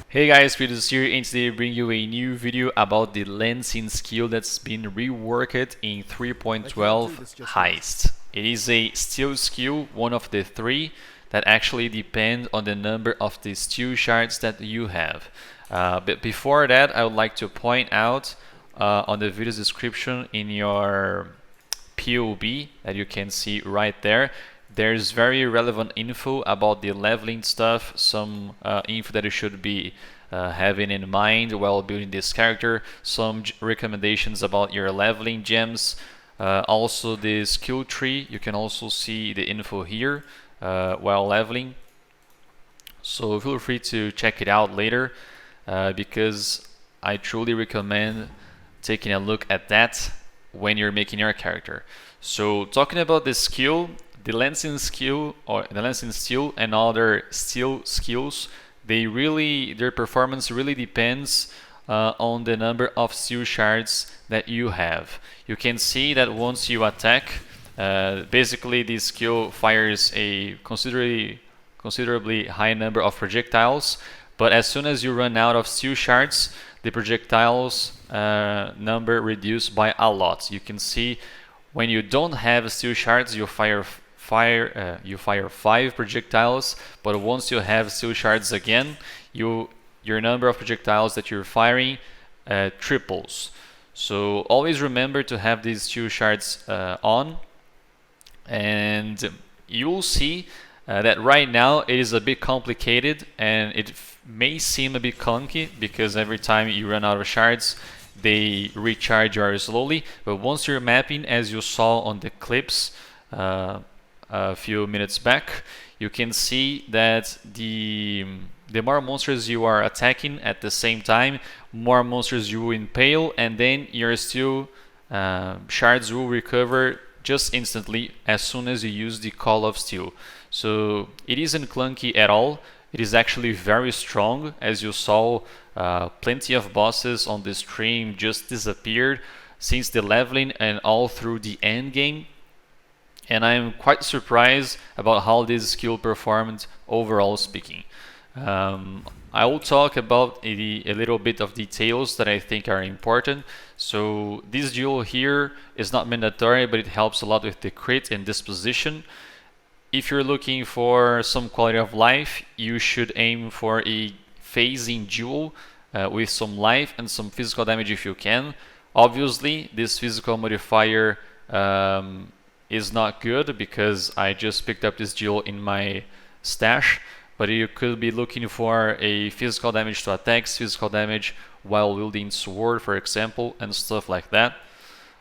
Hey guys, Speedoz here, and today I bring you a new video about the lancing skill that's been reworked in 3.12 Heist. It is a steal skill, one of the three, that actually depend on the number of the steal shards that you have. But before that, I would like to point out on the video's description in your POB that you can see right there, there's very relevant info about the leveling stuff, some info that you should be having in mind while building this character, some recommendations about your leveling gems, also the skill tree. You can also see the info here while leveling, so feel free to check it out later because I truly recommend taking a look at that when you're making your character. So talking about the skill, the lancing skill or the lancing steal and other steal skills, their performance really depends on the number of steal shards that you have. You can see that once you attack, basically this skill fires a considerably high number of projectiles, but as soon as you run out of steal shards, the projectiles number reduced by a lot. You can see when you don't have steal shards, you fire 5 projectiles, but once you have steal shards again, your number of projectiles that you're firing triples. So always remember to have these steal shards on, and you'll see that right now it is a bit complicated and it may seem a bit clunky because every time you run out of shards they recharge very slowly, but once you're mapping, as you saw on the clips a few minutes back, you can see that the more monsters you are attacking at the same time, more monsters you will impale, and then your steal shards will recover just instantly as soon as you use the Call of Steel. So it isn't clunky at all. It is actually very strong. As you saw, plenty of bosses on the stream just disappeared since the leveling and all through the end game. And I'm quite surprised about how this skill performed overall speaking. I will talk about a little bit of details that I think are important. So this duel here is not mandatory, but it helps a lot with the crit and disposition. If you're looking for some quality of life, you should aim for a phasing duel with some life and some physical damage if you can. Obviously, this physical modifier is not good because I just picked up this duel in my stash, but you could be looking for a physical damage to attacks, physical damage while wielding sword, for example, and stuff like that.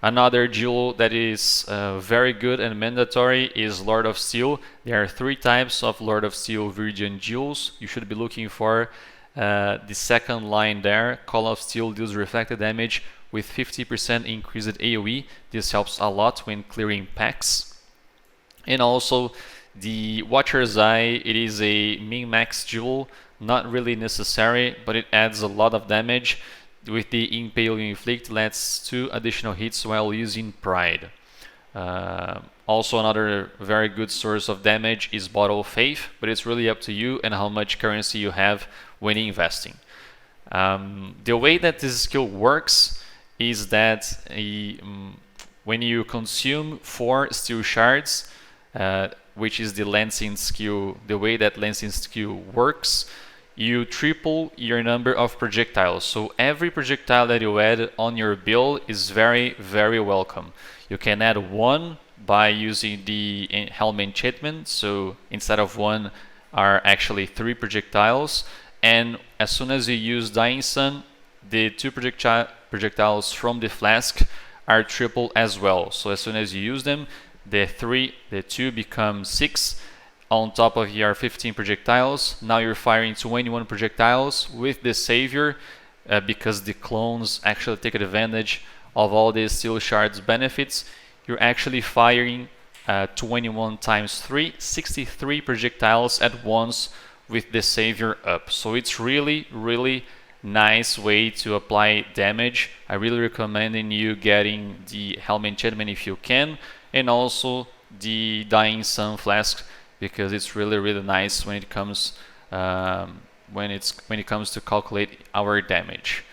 Another duel that is very good and mandatory is Lord of Steel. There are 3 types of Lord of Steel Virgin duels. You should be looking for the second line there. Call of Steel deals reflected damage with 50% increased AoE. This helps a lot when clearing packs. And also the Watcher's Eye, it is a min-max duel, not really necessary, but it adds a lot of damage. With the Impale you inflict, lets 2 additional hits while using Pride. Also another very good source of damage is Bottle of Faith, but it's really up to you and how much currency you have when investing. The way that this skill works is that when you consume 4 steal shards, which is the lancing skill, the way that lancing skill works, you triple your number of projectiles. So every projectile that you add on your build is very, very welcome. You can add 1 by using the helm enchantment, so instead of 1 are actually 3 projectiles, and as soon as you use Dying Sun, the 2 projectiles from the flask are triple as well. So as soon as you use them, the 2 become 6. On top of your 15 projectiles, now you're firing 21 projectiles with the Savior because the clones actually take advantage of all the Steel Shards benefits. You're actually firing 21 times 3, 63 projectiles at once with the Savior up. So it's really, really nice way to apply damage. I really recommend you getting the Helm Enchantment if you can, and also the Dying Sun Flask, because it's really, really nice when it comes when it comes to calculate our damage.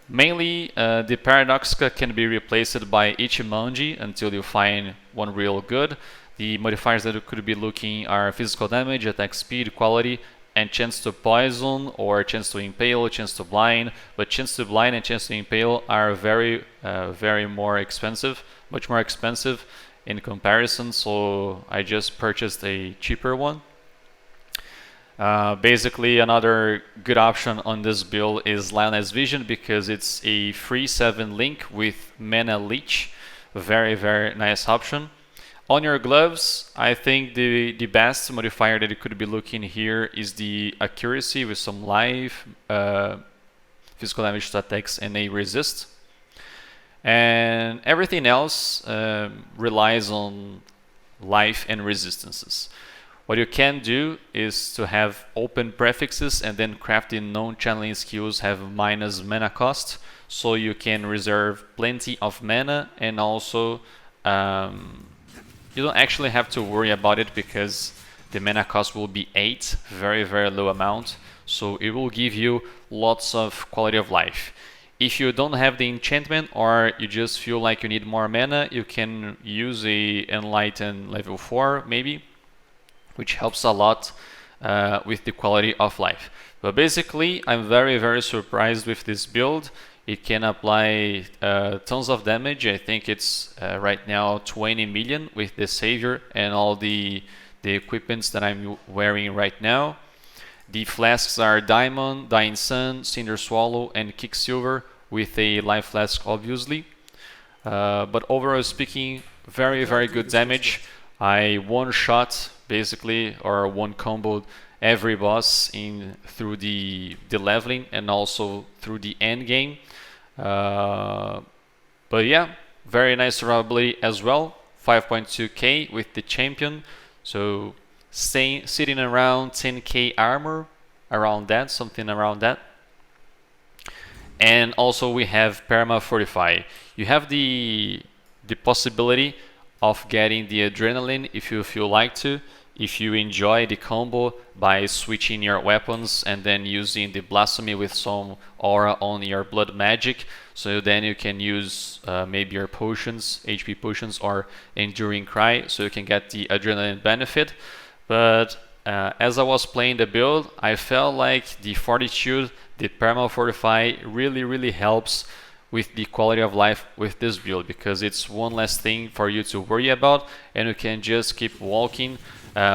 Mainly, the Paradoxica can be replaced by Ichimonji until you find one real good. The modifiers that you could be looking are physical damage, attack speed, quality, and chance to poison, or chance to impale, chance to blind. But chance to blind and chance to impale are very more expensive, much more expensive in comparison, so I just purchased a cheaper one. Basically, another good option on this build is Lioness Vision, because it's a free 7 link with Mana Leech. Very nice option. On your gloves, I think the best modifier that you could be looking here is the accuracy with some life, physical damage to attacks, and a resist. And everything else relies on life and resistances. What you can do is to have open prefixes and then crafting non-channeling skills have minus mana cost, so you can reserve plenty of mana, and also you don't actually have to worry about it because the mana cost will be 8, very low amount, so it will give you lots of quality of life. If you don't have the enchantment, or you just feel like you need more mana, you can use a Enlighten level 4 maybe, which helps a lot with the quality of life. But basically, I'm very surprised with this build. It can apply tons of damage. I think it's right now 20 million with the Savior and all the equipments that I'm wearing right now. The flasks are Diamond, Dying Sun, Cinder Swallow, and Quicksilver, with a Life Flask obviously. But overall speaking, very good damage. I one-shot basically, or one comboed every boss through the leveling and also through the end game. But yeah, very nice survivability as well. 5.2k with the champion, so sitting around 10k armor, around that, something around that. And also we have Perma Fortify. You have the possibility of getting the adrenaline if you feel like to, if you enjoy the combo by switching your weapons and then using the blasphemy with some aura on your blood magic, so then you can use maybe your potions, HP potions, or enduring cry, so you can get the adrenaline benefit. But as I was playing the build, I felt like the fortitude, the perma fortify really helps with the quality of life with this build, because it's one less thing for you to worry about, and you can just keep walking,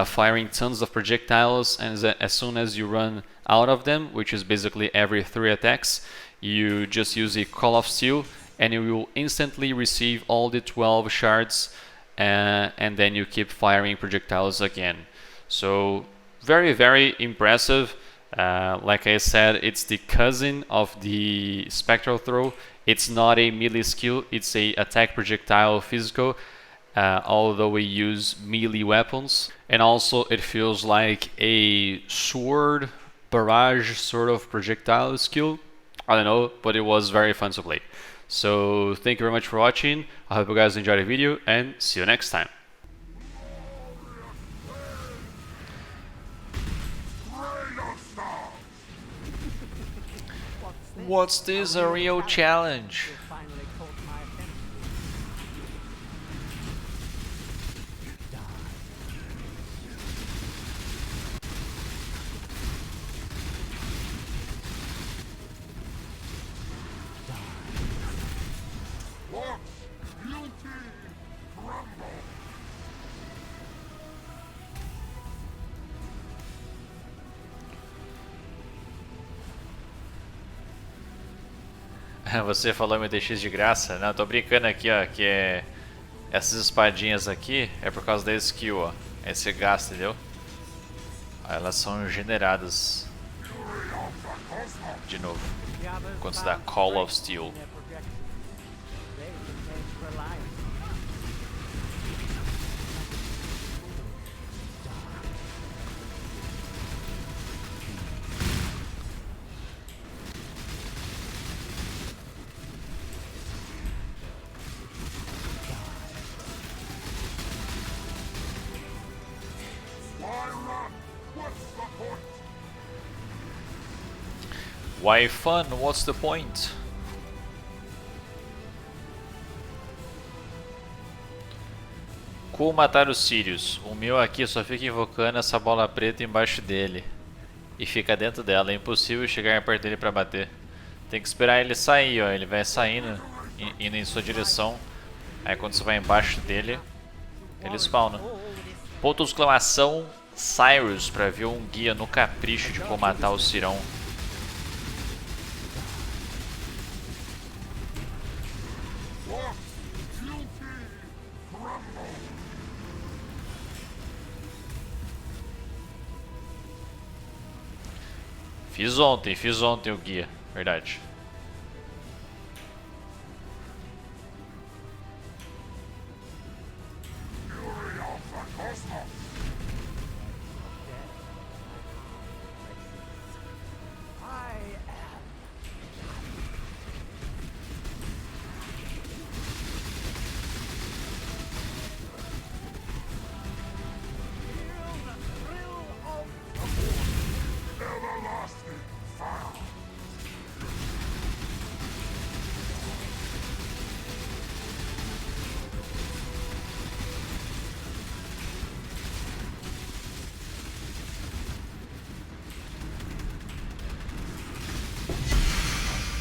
firing tons of projectiles, and as soon as you run out of them, which is basically every 3 attacks, you just use a Call of Steel and you will instantly receive all the 12 shards, and then you keep firing projectiles again. So very impressive. Like I said, it's the cousin of the Spectral Throw. It's not a melee skill, it's a attack projectile physical, although we use melee weapons. And also it feels like a sword barrage sort of projectile skill. I don't know, but it was very fun to play. So thank you very much for watching. I hope you guys enjoyed the video, and see you next time. What's this, a real challenge? Você falou MTX de graça? Não, tô brincando aqui, ó, que é essas espadinhas aqui é por causa da skill, ó. Aí você gasta, entendeu? Elas são generadas de novo quando você dá Call of Steel. Why fun? What's the point? Como matar o Sirus? O meu aqui só fica invocando essa bola preta embaixo dele. E fica dentro dela. É impossível chegar perto dele pra bater. Tem que esperar ele sair, ó. Ele vai saindo, indo em sua direção. Aí quando você vai embaixo dele, ele spawna. Ponto de exclamação Sirus pra ver um guia no capricho de como matar o Sirão. Fiz ontem o guia, verdade.